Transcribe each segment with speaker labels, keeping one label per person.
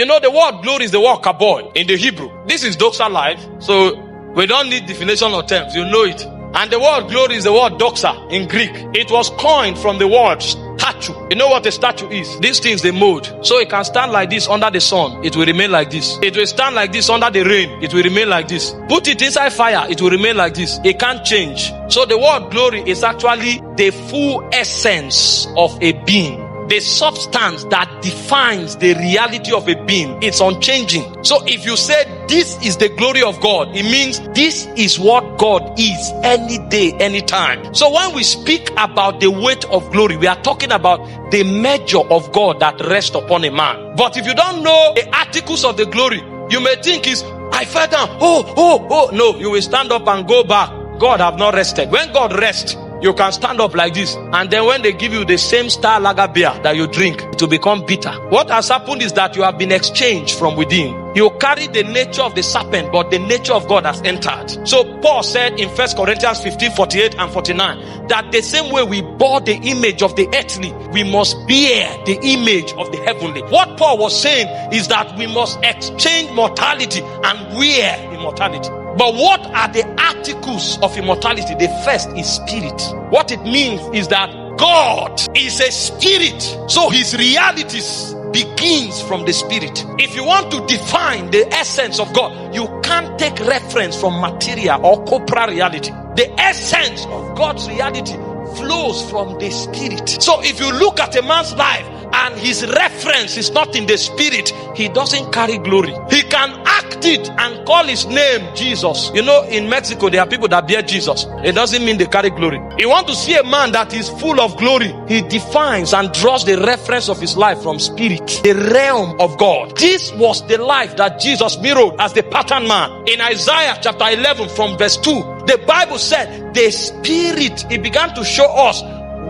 Speaker 1: You know, the word glory is the word kabod in the Hebrew. This is doxa life, so we don't need definition or terms. You know it. And the word glory is the word doxa in Greek. It was coined from the word statue. You know what a statue is? These things they mold. So it can stand like this under the sun. It will remain like this. It will stand like this under the rain. It will remain like this. Put it inside fire. It will remain like this. It can't change. So the word glory is actually the full essence of a being. The substance that defines the reality of a being. It's unchanging. So if you say this is the glory of God, it means this is what God is any day, anytime. So when we speak about the weight of glory, we are talking about the measure of God that rests upon a man. But if you don't know the articles of the glory, you may think is, I fell down. Oh. No, you will stand up and go back. God have not rested. When God rests, you can stand up like this, and then when they give you the same star lager beer that you drink, it will become bitter. What has happened is that you have been exchanged from within. You carry the nature of the serpent, but the nature of God has entered. So Paul said in 1 Corinthians 15:48 and 49 that the same way we bore the image of the earthly, we must bear the image of the heavenly. What Paul was saying is that we must exchange mortality and wear immortality. But what are the articles of immortality? The first is spirit. What it means is that God is a spirit, so his realities begins from the spirit. If you want to define the essence of God, you can't take reference from material or corporal reality. The essence of God's reality flows from the spirit. So if you look at a man's life and his reference is not in the spirit, he doesn't carry glory. He can act it and call his name Jesus. You know, in Mexico there are people that bear Jesus. It doesn't mean they carry glory. You want to see a man that is full of glory, he defines and draws the reference of his life from spirit, the realm of God. This was the life that Jesus mirrored as the pattern man. In Isaiah chapter 11 from verse 2, the Bible said the spirit, it began to show us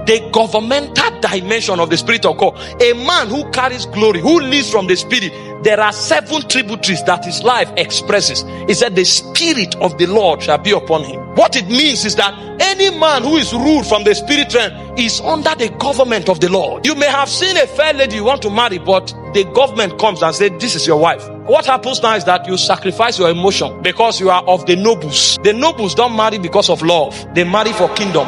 Speaker 1: the governmental dimension of the spirit of God. A man who carries glory, who lives from the spirit, there are 7 tributaries that his life expresses. He said the spirit of the Lord shall be upon him. What it means is that any man who is ruled from the spirit realm is under the government of the Lord. You may have seen a fair lady you want to marry, but the government comes and says, this is your wife. What happens now is that you sacrifice your emotion because you are of the nobles. The nobles don't marry because of love. They marry for kingdom.